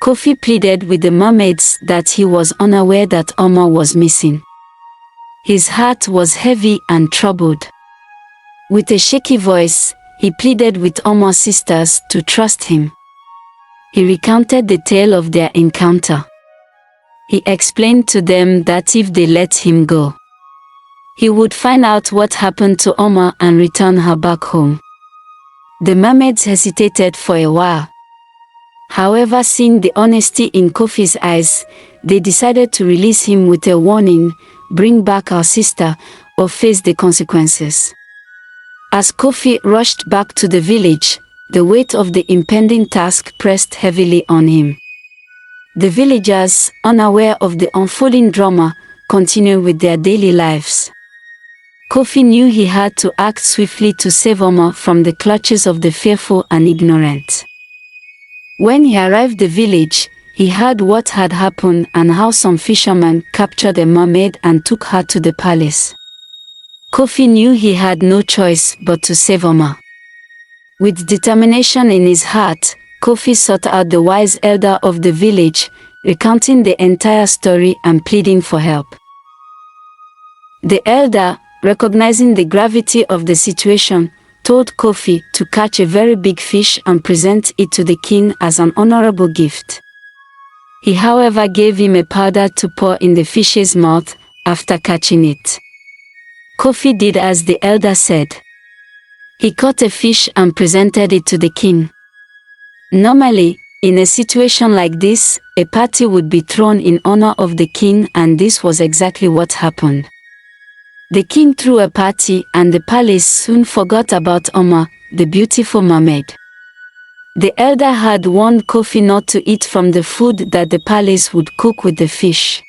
Kofi pleaded with the mermaids that he was unaware that Omar was missing. His heart was heavy and troubled. With a shaky voice, he pleaded with Omar's sisters to trust him. He recounted the tale of their encounter. He explained to them that if they let him go, he would find out what happened to Omar and return her back home. The mermaids hesitated for a while. However, seeing the honesty in Kofi's eyes, they decided to release him with a warning: bring back our sister or face the consequences. As Kofi rushed back to the village, the weight of the impending task pressed heavily on him. The villagers, unaware of the unfolding drama, continued with their daily lives. Kofi knew he had to act swiftly to save Omar from the clutches of the fearful and ignorant. When he arrived at the village, he heard what had happened and how some fishermen captured a mermaid and took her to the palace. Kofi knew he had no choice but to save Omar. With determination in his heart, Kofi sought out the wise elder of the village, recounting the entire story and pleading for help. The elder, recognizing the gravity of the situation, told Kofi to catch a very big fish and present it to the king as an honorable gift. He, however, gave him a powder to pour in the fish's mouth after catching it. Kofi did as the elder said. He caught a fish and presented it to the king. Normally, in a situation like this, a party would be thrown in honor of the king, and this was exactly what happened. The king threw a party and the palace soon forgot about Omar, the beautiful mermaid. The elder had warned Kofi not to eat from the food that the palace would cook with the fish.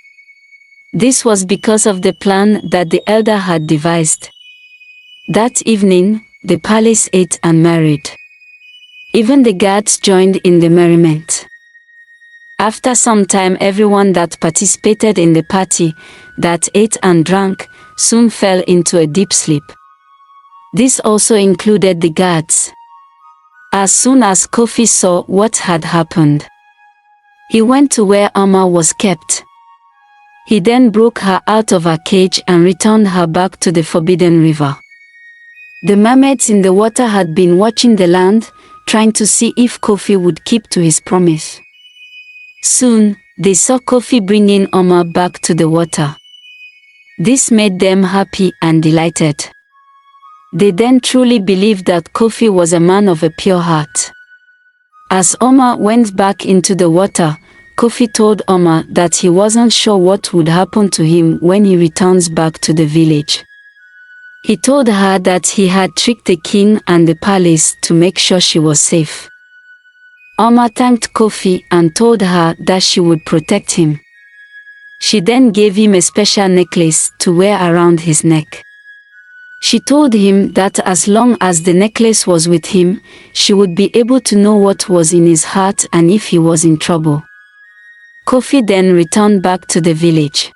This was because of the plan that the elder had devised. That evening, the palace ate and married. Even the guards joined in the merriment. After some time, everyone that participated in the party, that ate and drank, soon fell into a deep sleep. This also included the guards. As soon as Kofi saw what had happened, he went to where Omar was kept. He then broke her out of her cage and returned her back to the forbidden river. The mermaids in the water had been watching the land, trying to see if Kofi would keep to his promise. Soon, they saw Kofi bringing Omar back to the water. This made them happy and delighted. They then truly believed that Kofi was a man of a pure heart. As Omar went back into the water, Kofi told Omar that he wasn't sure what would happen to him when he returns back to the village. He told her that he had tricked the king and the palace to make sure she was safe. Omar thanked Kofi and told her that she would protect him. She then gave him a special necklace to wear around his neck. She told him that as long as the necklace was with him, she would be able to know what was in his heart and if he was in trouble. Kofi then returned back to the village.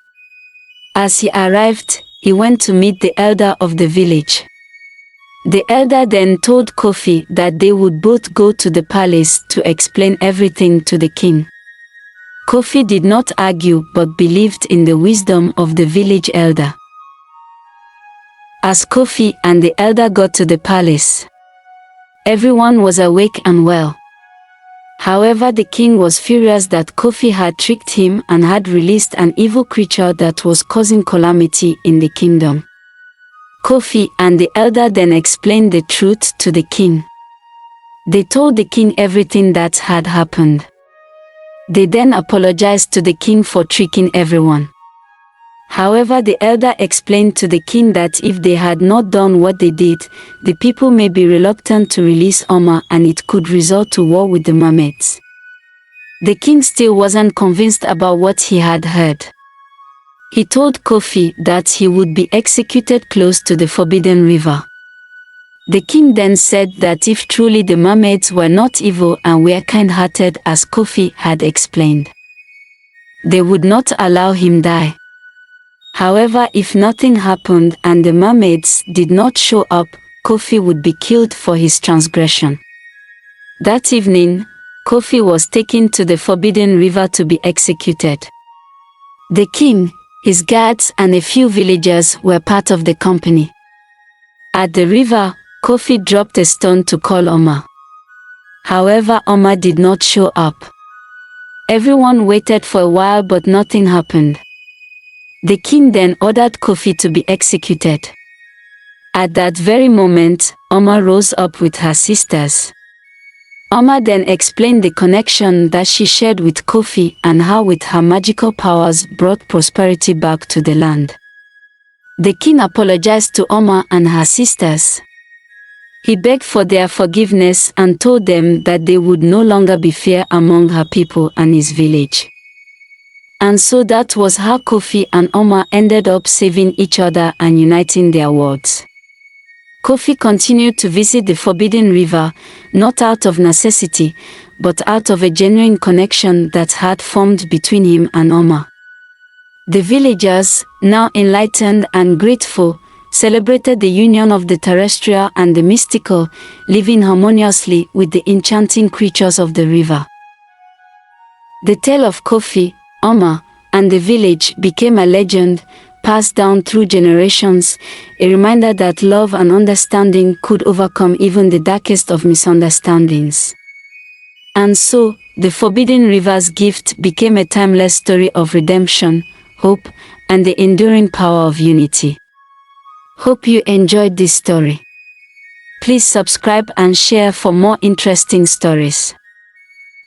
As he arrived, he went to meet the elder of the village. The elder then told Kofi that they would both go to the palace to explain everything to the king. Kofi did not argue but believed in the wisdom of the village elder. As Kofi and the elder got to the palace, everyone was awake and well. However, the king was furious that Kofi had tricked him and had released an evil creature that was causing calamity in the kingdom. Kofi and the elder then explained the truth to the king. They told the king everything that had happened. They then apologized to the king for tricking everyone. However, the elder explained to the king that if they had not done what they did, the people may be reluctant to release Omar and it could result to war with the mermaids. The king still wasn't convinced about what he had heard. He told Kofi that he would be executed close to the forbidden river. The king then said that if truly the mermaids were not evil and were kind-hearted as Kofi had explained, they would not allow him die. However, if nothing happened and the mermaids did not show up, Kofi would be killed for his transgression. That evening, Kofi was taken to the Forbidden River to be executed. The king, his guards and a few villagers were part of the company. At the river, Kofi dropped a stone to call Oma. However, Oma did not show up. Everyone waited for a while but nothing happened. The king then ordered Kofi to be executed. At that very moment, Oma rose up with her sisters. Oma then explained the connection that she shared with Kofi and how with her magical powers brought prosperity back to the land. The king apologized to Oma and her sisters. He begged for their forgiveness and told them that there would no longer be fear among her people and his village. And so that was how Kofi and Oma ended up saving each other and uniting their worlds. Kofi continued to visit the Forbidden River, not out of necessity, but out of a genuine connection that had formed between him and Oma. The villagers, now enlightened and grateful, celebrated the union of the terrestrial and the mystical, living harmoniously with the enchanting creatures of the river. The tale of Kofi, Oma, and the village became a legend, passed down through generations, a reminder that love and understanding could overcome even the darkest of misunderstandings. And so, the Forbidden River's gift became a timeless story of redemption, hope, and the enduring power of unity. Hope you enjoyed this story. Please subscribe and share for more interesting stories.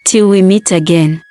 Till we meet again.